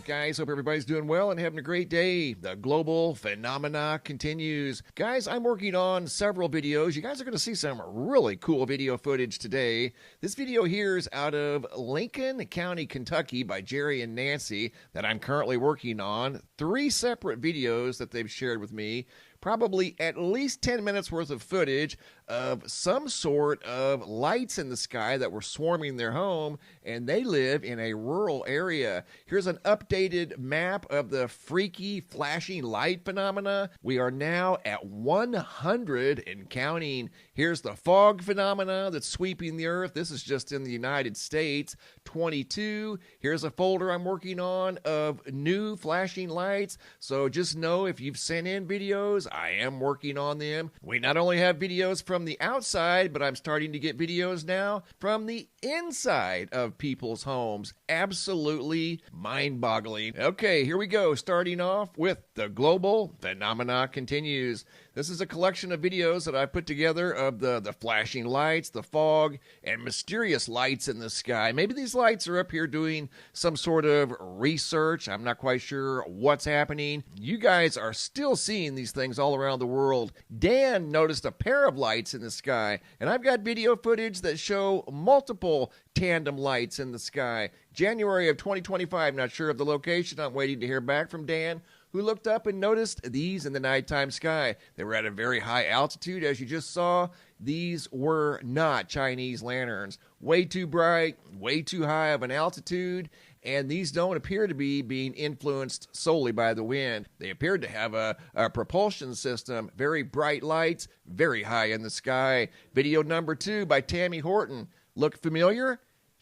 Guys, hope everybody's doing well and having a great day. The global phenomena continues. Guys, I'm working on several videos. You guys are going to see some really cool video footage today. This video here is out of Lincoln County, Kentucky by Jerry and Nancy that I'm currently working on. 3 separate videos that they've shared with me. Probably at least 10 minutes worth of footage of some sort of lights in the sky that were swarming their home, and they live in a rural area. Here's an updated map of the freaky flashing light phenomena. We are now at 100 and counting. Here's the fog phenomena that's sweeping the earth. This is just in the United States. 22. Here's a folder I'm working on of new flashing lights. So just know if you've sent in videos, I am working on them. We not only have videos from the outside, but I'm starting to get videos now from the inside of people's homes. Absolutely mind-boggling. Okay, here we go. Starting off with the global phenomena continues. This is a collection of videos that I put together of the flashing lights, the fog, and mysterious lights in the sky. Maybe these lights are up here doing some sort of research. I'm not quite sure what's happening. You guys are still seeing these things all around the world. Dan noticed a pair of lights in the sky, and I've got video footage that show multiple tandem lights in the sky. January of 2025, not sure of the location. I'm waiting to hear back from Dan, who looked up and noticed these in the nighttime sky. They were at a very high altitude, as you just saw. These were not Chinese lanterns. Way too bright, way too high of an altitude, and these don't appear to be being influenced solely by the wind. They appeared to have a propulsion system. Very bright lights, very high in the sky. Video number 2 by Tammy Horton. Look familiar?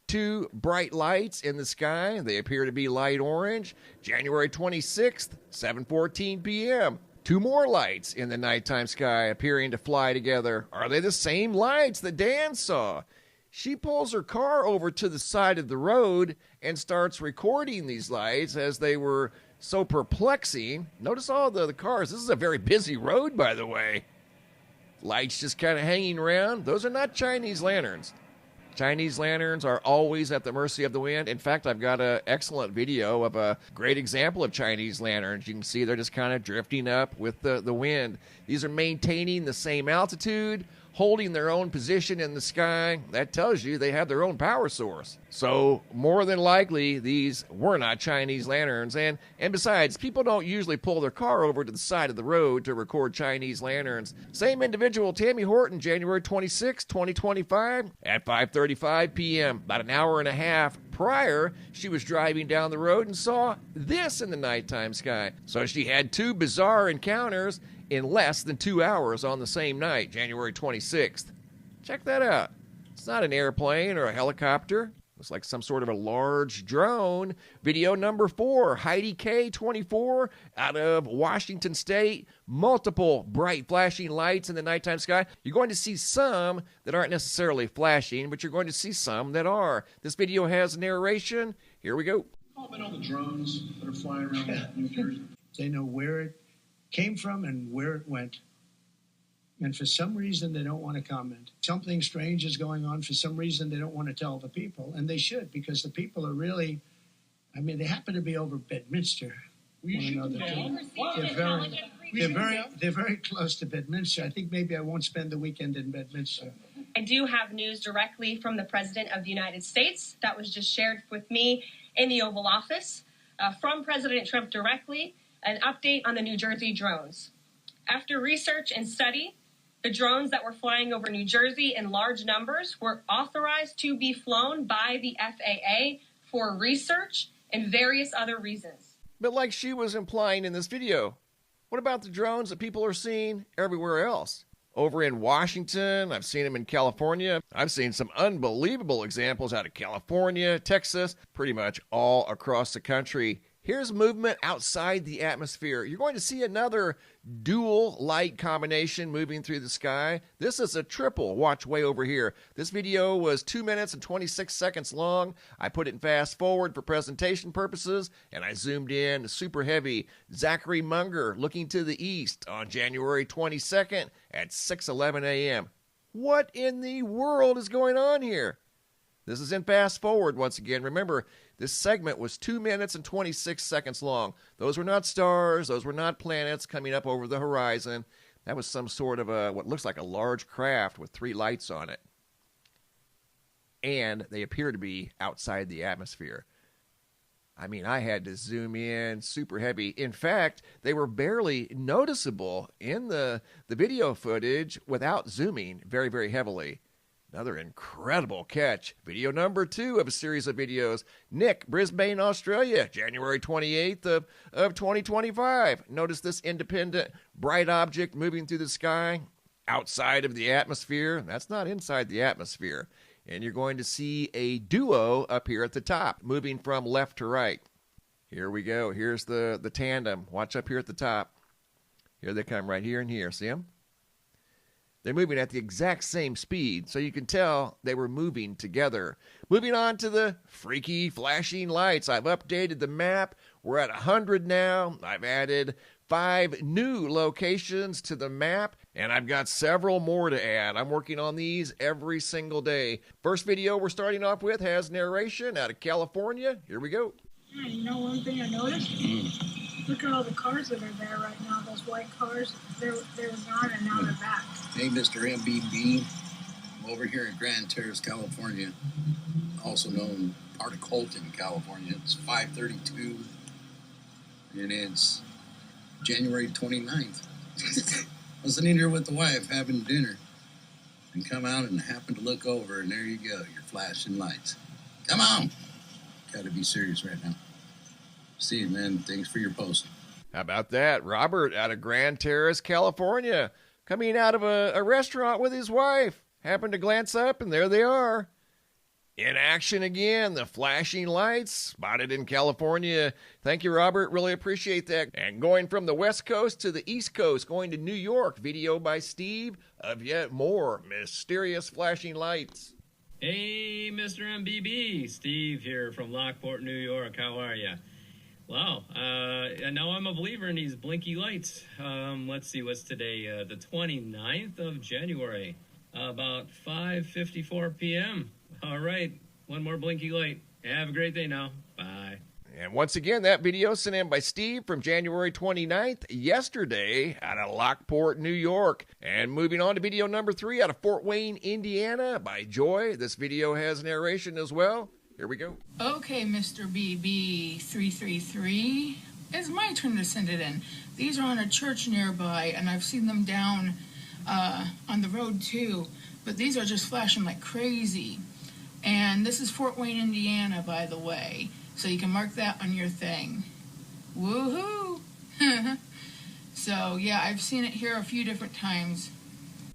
2 bright lights in the sky. They appear to be light orange. January 26th, 7:14 p.m. 2 more lights in the nighttime sky appearing to fly together. Are they the same lights that Dan saw? She pulls her car over to the side of the road and starts recording these lights as they were so perplexing. Notice all the cars. This is a very busy road, by the way. Lights just kind of hanging around. Those are not Chinese lanterns. Chinese lanterns are always at the mercy of the wind. In fact, I've got an excellent video of a great example of Chinese lanterns. You can see they're just kind of drifting up with the wind. These are maintaining the same altitude, holding their own position in the sky. That tells you they have their own power source. So more than likely, these were not Chinese lanterns. And besides, people don't usually pull their car over to the side of the road to record Chinese lanterns. Same individual, Tammy Horton, January 26, 2025, at 5:35 p.m., about an hour and a half prior, she was driving down the road and saw this in the nighttime sky. So she had 2 bizarre encounters in less than 2 hours on the same night, January 26th. Check that out. It's not an airplane or a helicopter. Looks like some sort of a large drone. Video number 4, Heidi K. 24 out of Washington State. Multiple bright flashing lights in the nighttime sky. You're going to see some that aren't necessarily flashing, but you're going to see some that are. This video has narration. Here we go. Comment on the drones that are flying around New Jersey. They know where it came from and where it went. And for some reason, they don't want to comment. Something strange is going on. For some reason, they don't want to tell the people. And they should, because the people are really, I mean, they happen to be over Bedminster. They're very close to Bedminster. I think maybe I won't spend the weekend in Bedminster. I do have news directly from the President of the United States that was just shared with me in the Oval Office from President Trump directly. An update on the New Jersey drones. After research and study, the drones that were flying over New Jersey in large numbers were authorized to be flown by the FAA for research and various other reasons. But like she was implying in this video, what about the drones that people are seeing everywhere else? Over in Washington, I've seen them in California. I've seen some unbelievable examples out of California, Texas, pretty much all across the country. Here's movement outside the atmosphere. You're going to see another dual light combination moving through the sky. This is a triple. Watch way over here. This video was 2 minutes and 26 seconds long. I put it in fast forward for presentation purposes, and I zoomed in super heavy. Zachary Munger looking to the east on January 22nd at 6:11 a.m. What in the world is going on here? This is in fast forward once again. Remember, This segment was 2 minutes and 26 seconds long. Those were not stars. Those were not planets coming up over the horizon. That was some sort of what looks like a large craft with 3 lights on it. And they appear to be outside the atmosphere. I mean, I had to zoom in super heavy. In fact, they were barely noticeable in the video footage without zooming very, very heavily. Another incredible catch. Video number 2 of a series of videos. Nick, Brisbane, Australia, January 28th of 2025. Notice this independent, bright object moving through the sky outside of the atmosphere. That's not inside the atmosphere. And you're going to see a duo up here at the top, moving from left to right. Here we go. Here's the tandem. Watch up here at the top. Here they come right here and here. See them? They're moving at the exact same speed, so you can tell they were moving together. Moving on to the freaky flashing lights. I've updated the map. We're at 100 now. I've added 5 new locations to the map, and I've got several more to add. I'm working on these every single day. First video we're starting off with has narration out of California. Here we go. Yeah, you know one thing I noticed? Look at all the cars that are there right now. Those white cars, they're gone and now they're back. Hey, MrMBB. I'm over here in Grand Terrace, California, also known part of Colton, California. It's 5:32, and it's January 29th. I was sitting here with the wife having dinner and come out and happened to look over, and there you go, your flashing lights. Come on. Got to be serious right now. See you, man. Thanks for your post. How about that? Robert out of Grand Terrace, California, coming out of a restaurant with his wife. Happened to glance up, and there they are. In action again, the flashing lights spotted in California. Thank you, Robert. Really appreciate that. And going from the West Coast to the East Coast, going to New York, video by Steve of yet more mysterious flashing lights. Hey, MrMBB, Steve here from Lockport, New York. How are you? Wow, I know I'm a believer in these blinky lights. Let's see, what's today? The 29th of January, about 5:54 p.m. All right, one more blinky light. Have a great day now. Bye. And once again, that video sent in by Steve from January 29th, yesterday, out of Lockport, New York. And moving on to video number 3 out of Fort Wayne, Indiana, by Joy. This video has narration as well. Here we go. Okay, MrMBB333. It's my turn to send it in. These are on a church nearby, and I've seen them down on the road too. But these are just flashing like crazy. And this is Fort Wayne, Indiana, by the way. So you can mark that on your thing. Woohoo! So, yeah, I've seen it here a few different times.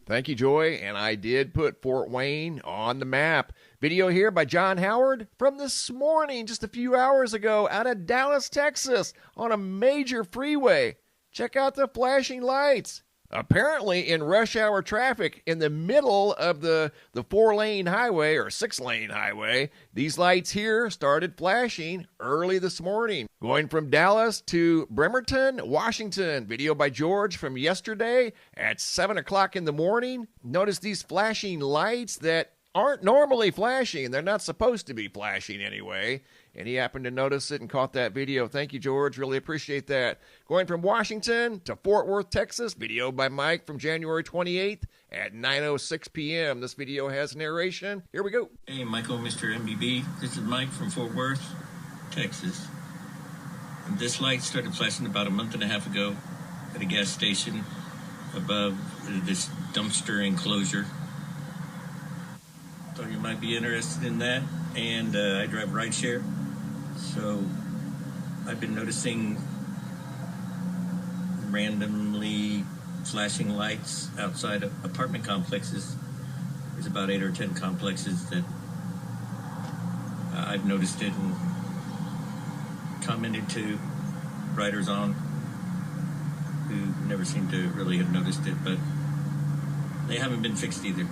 Thank you, Joy. And I did put Fort Wayne on the map. Video here by John Howard from this morning, just a few hours ago, out of Dallas, Texas, on a major freeway. Check out the flashing lights. Apparently in rush hour traffic in the middle of the 4-lane highway or 6-lane highway, these lights here started flashing early this morning. Going from Dallas to Bremerton, Washington. Video by George from yesterday at 7 o'clock in the morning. Notice these flashing lights that aren't normally flashing. They're not supposed to be flashing anyway. And he happened to notice it and caught that video. Thank you, George. Really appreciate that. Going from Washington to Fort Worth, Texas. Video by Mike from January 28th at 9:06 p.m. This video has narration. Here we go. Hey, Michael, MrMBB. This is Mike from Fort Worth, Texas. And this light started flashing about a month and a half ago at a gas station above this dumpster enclosure. Thought you might be interested in that. And I drive rideshare. So I've been noticing randomly flashing lights outside of apartment complexes. There's about 8 or 10 complexes that I've noticed it and commented to writers on who never seem to really have noticed it, but they haven't been fixed either.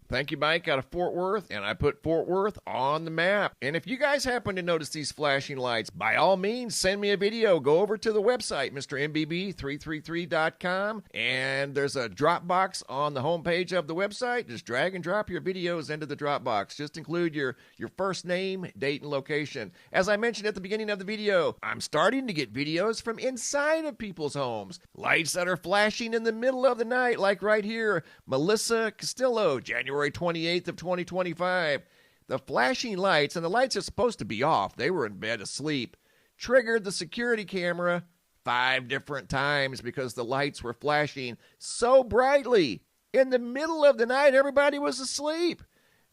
Thank you, Mike, out of Fort Worth, and I put Fort Worth on the map. And if you guys happen to notice these flashing lights, by all means, send me a video. Go over to the website, MrMBB333.com, and there's a Dropbox on the homepage of the website. Just drag and drop your videos into the Dropbox. Just include your first name, date, and location. As I mentioned at the beginning of the video, I'm starting to get videos from inside of people's homes. Lights that are flashing in the middle of the night, like right here. Melissa Castillo, January 28th of 2025. The flashing lights, and the lights are supposed to be off, they were in bed asleep, triggered the security camera 5 different times because the lights were flashing so brightly. In the middle of the night, everybody was asleep.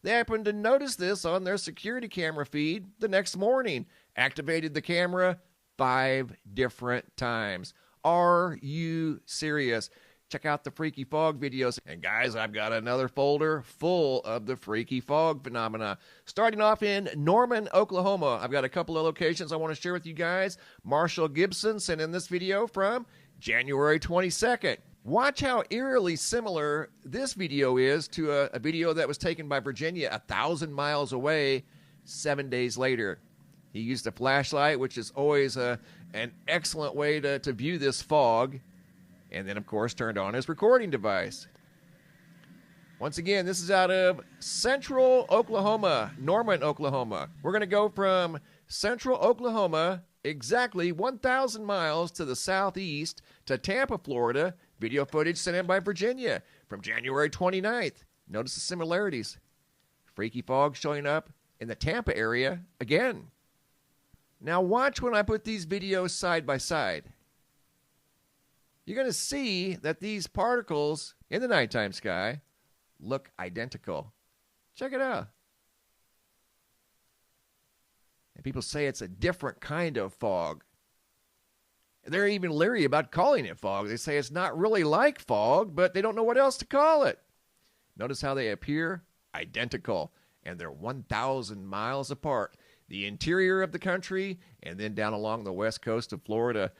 They happened to notice this on their security camera feed the next morning. Activated the camera 5 different times. Are you serious? Check out the Freaky Fog videos. And guys, I've got another folder full of the Freaky Fog phenomena. Starting off in Norman, Oklahoma. I've got a couple of locations I want to share with you guys. Marshall Gibson sent in this video from January 22nd. Watch how eerily similar this video is to a video that was taken by Virginia 1,000 miles away 7 days later. He used a flashlight, which is always an excellent way to view this fog. And then, of course, turned on his recording device. Once again, this is out of Central Oklahoma, Norman, Oklahoma. We're going to go from Central Oklahoma, exactly 1,000 miles to the southeast, to Tampa, Florida. Video footage sent in by Virginia from January 29th. Notice the similarities. Freaky fog showing up in the Tampa area again. Now watch when I put these videos side by side. You're going to see that these particles in the nighttime sky look identical. Check it out. And people say it's a different kind of fog. They're even leery about calling it fog. They say it's not really like fog, but they don't know what else to call it. Notice how they appear identical, and they're 1,000 miles apart. The interior of the country, and then down along the west coast of Florida.